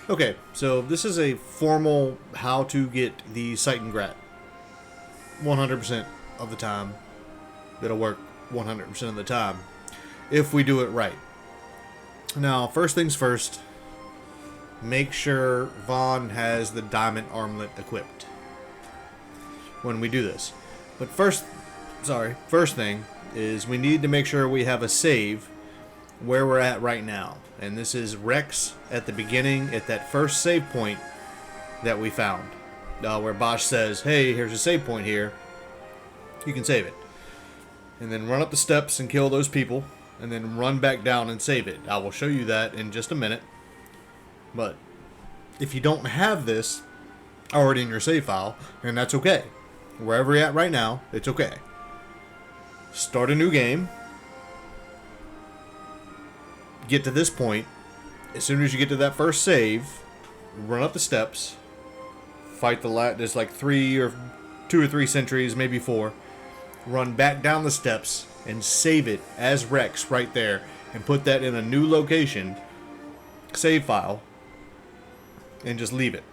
Okay, so this is a formal how to get the Seitengrat. 100% of the time. It'll work 100% of the time if we do it right. Now, first things first, make sure Vaughn has the diamond armlet equipped when we do this. But first thing is we need to make sure we have a save where we're at right now. And this is Rex at the beginning, at that first save point that we found. Where Bosch says, hey, here's a save point here. You can save it. And then run up the steps and kill those people. And then run back down and save it. I will show you that in just a minute. But if you don't have this already in your save file, then that's okay. Wherever you're at right now, it's okay. Start a new game. Get to this point. As soon as you get to that first save, run up the steps. Fight there's like 2 or 3 sentries, maybe 4. Run back down the steps and save it as Rex right there. And put that in a new location. Save file. And just leave it.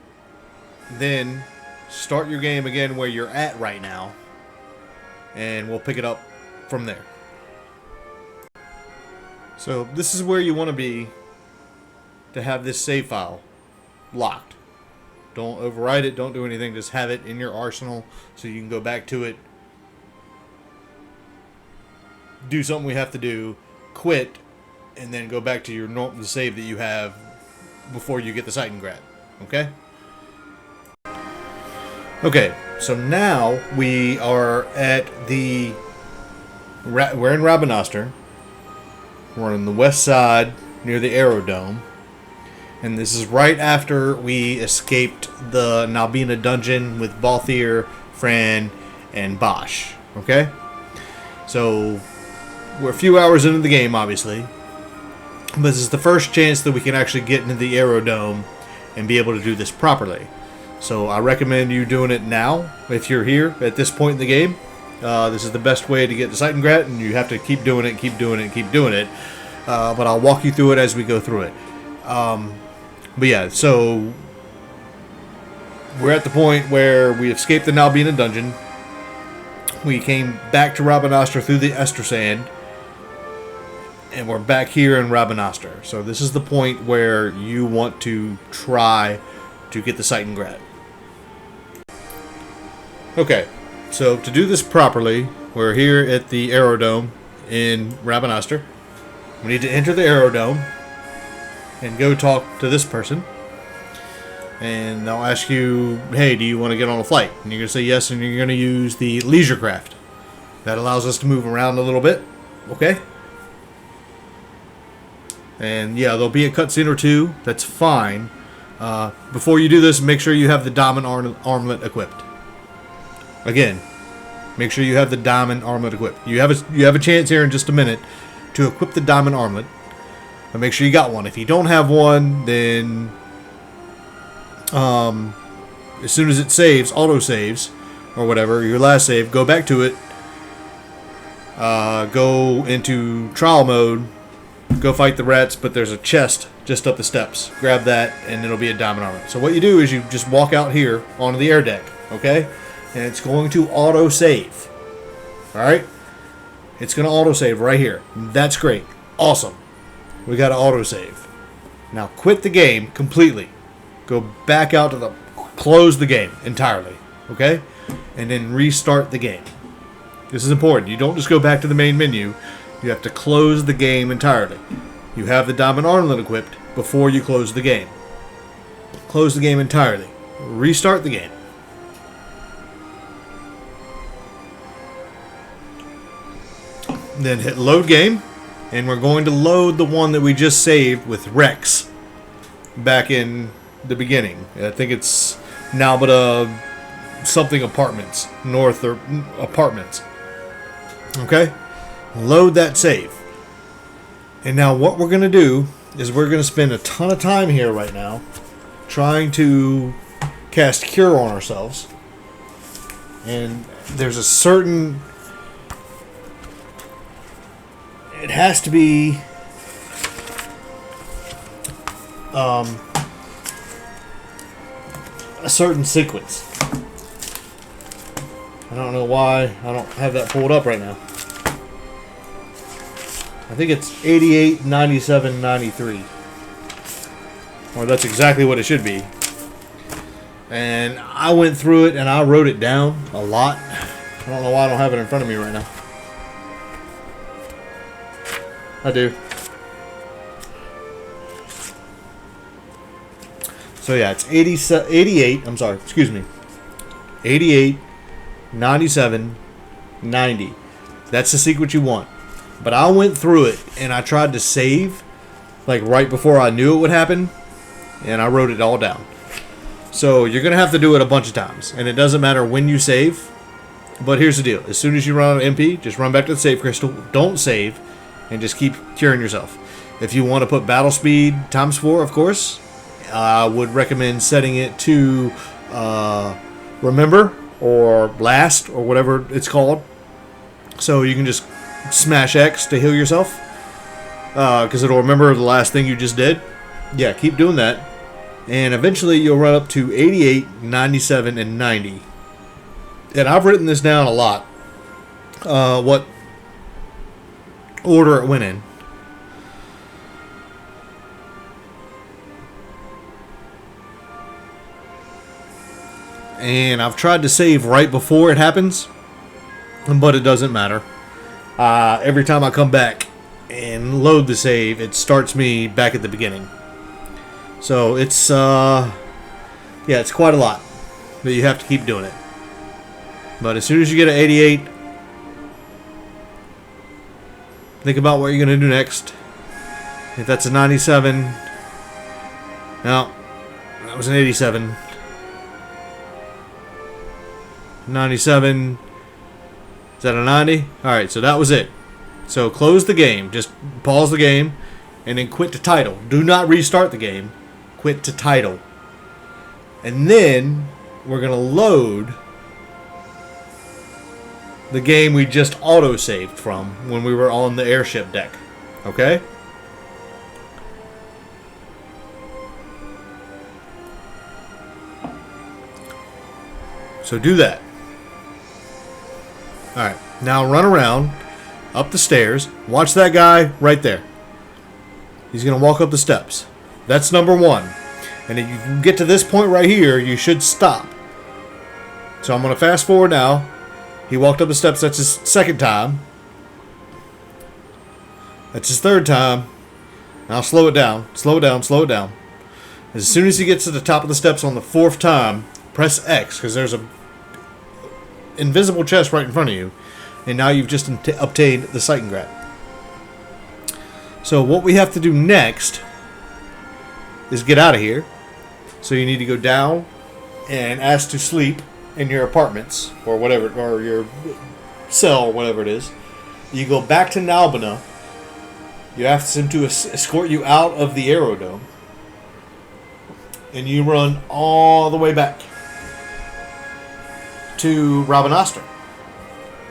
Then start your game again where you're at right now. And we'll pick it up from there. So this is where you want to be to have this save file locked. Don't overwrite it, don't do anything, just have it in your arsenal so you can go back to it, do something we have to do, quit, and then go back to the save that you have before you get the Seitengrat. Okay? Okay, so now we are at we're in Rabanastre. We're on the west side near the Aerodome. And this is right after we escaped the Nalbina dungeon with Balthier, Fran, and Bosch. Okay? So, we're a few hours into the game, obviously. But this is the first chance that we can actually get into the Aerodome and be able to do this properly. So, I recommend you doing it now if you're here at this point in the game. This is the best way to get the Seitengrat, and you have to keep doing it, keep doing it, keep doing it. But I'll walk you through it as we go through it. But yeah, so we're at the point where we escaped the Nalbina dungeon. We came back to Rabanastre through the Ester Sand, and we're back here in Rabanastre. So this is the point where you want to try to get the Seitengrat. Okay. So, to do this properly, we're here at the Aerodome in Rabanastre. We need to enter the Aerodome and go talk to this person. And they'll ask you, hey, do you want to get on a flight? And you're going to say yes, and you're going to use the leisure craft. That allows us to move around a little bit. Okay? And yeah, there'll be a cutscene or two. That's fine. Before you do this, make sure you have the diamond armlet equipped. Again, make sure you have the diamond armlet equipped. You have a chance here in just a minute to equip the diamond armlet. But make sure you got one. If you don't have one, then as soon as it saves, auto saves, or whatever, your last save, go back to it. Go into trial mode. Go fight the rats, but there's a chest just up the steps. Grab that, and it'll be a diamond armlet. So what you do is you just walk out here onto the air deck. Okay? And it's going to auto-save. Alright? It's going to auto-save right here. That's great. Awesome. We got to auto-save. Now quit the game completely. Go back out to close the game entirely. Okay? And then restart the game. This is important. You don't just go back to the main menu. You have to close the game entirely. You have the diamond armlet equipped before you close the game. Close the game entirely. Restart the game. Then hit load game, and we're going to load the one that we just saved with Rex back in the beginning. I think it's Nalbina something apartments, north or apartments. Okay? Load that save. And now what we're going to do is we're going to spend a ton of time here right now trying to cast Cure on ourselves. And there's a certain... It has to be a certain sequence. I don't know why I don't have that pulled up right now. I think it's 88, 97, 93. Or that's exactly what it should be. And I went through it and I wrote it down a lot. I don't know why I don't have it in front of me right now. I do. So yeah, it's 88, I'm sorry, excuse me. 88, 97, 90. That's the sequence you want. But I went through it and I tried to save like right before I knew it would happen, and I wrote it all down. So you're going to have to do it a bunch of times, and it doesn't matter when you save. But here's the deal. As soon as you run out of MP, just run back to the save crystal, don't save, and just keep curing yourself. If you want to put battle speed ×4, of course, I would recommend setting it to remember or last or whatever it's called. So you can just smash X to heal yourself, because it'll remember the last thing you just did. Yeah, keep doing that. And eventually you'll run up to 88, 97, and 90. And I've written this down a lot. What order it went in. And I've tried to save right before it happens, but it doesn't matter. Every time I come back and load the save, it starts me back at the beginning. So it's yeah, it's quite a lot, but you have to keep doing it. But as soon as you get an 88, think about what you're going to do next. If that's a 97, no, that was an 87. 97, is that a 90? Alright, so that was it. So close the game, just pause the game, and then quit to title. Do not restart the game, quit to title. And then we're going to load the game we just auto-saved from when we were on the airship deck. Okay? So do that. Alright, now run around, up the stairs. Watch that guy right there. He's going to walk up the steps. That's number 1. And if you get to this point right here, you should stop. So I'm going to fast forward now. He walked up the steps. That's his second time. That's his third time. Now slow it down. Slow it down. Slow it down. As soon as he gets to the top of the steps on the 4th time, press X, because there's a invisible chest right in front of you, and now you've just obtained the Seitengrat. So what we have to do next is get out of here. So you need to go down and ask to sleep in your apartments or whatever, or your cell or whatever it is. You go back to Nalbina. You ask them to escort you out of the aerodome, and you run all the way back to Rabanastre.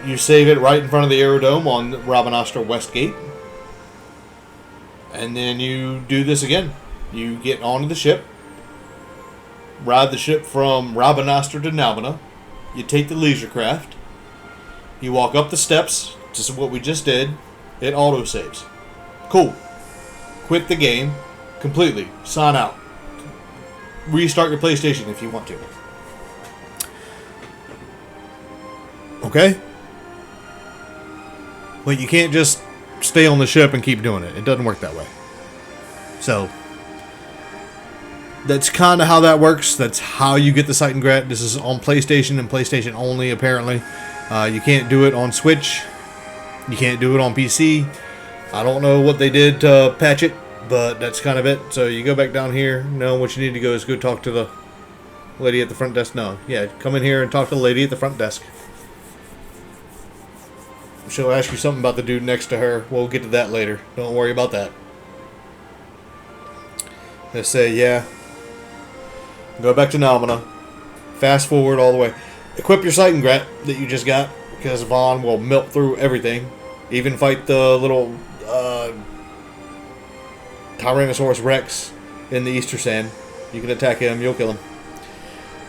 You save it right in front of the aerodome on Rabanastre West Gate. And then you do this again. You get onto the ship, ride the ship from Rabanastre to Nalbina. You take the leisure craft. You walk up the steps, just what we just did. It auto-saves. Cool. Quit the game completely. Sign out. Restart your PlayStation if you want to. Okay? But you can't just stay on the ship and keep doing it. It doesn't work that way. So, that's kind of how that works. That's how you get the Seitengrat. This is on PlayStation and PlayStation only, apparently. You can't do it on Switch. You can't do it on PC. I don't know what they did to patch it, but that's kind of it. So you go back down here. No, what you need to go is go talk to the lady at the front desk. No, yeah, come in here and talk to the lady at the front desk. She'll ask you something about the dude next to her. We'll get to that later. Don't worry about that. They say, yeah. Go back to Nalbina. Fast forward all the way. Equip your Seitengrat that you just got, because Vaughn will melt through everything. Even fight the little Tyrannosaurus Rex in the Easter Sand. You can attack him. You'll kill him.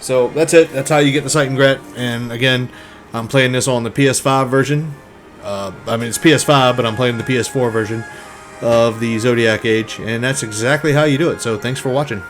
So that's it. That's how you get the Seitengrat. And again, I'm playing this on the PS5 version. I mean, it's PS5, but I'm playing the PS4 version of the Zodiac Age. And that's exactly how you do it. So thanks for watching.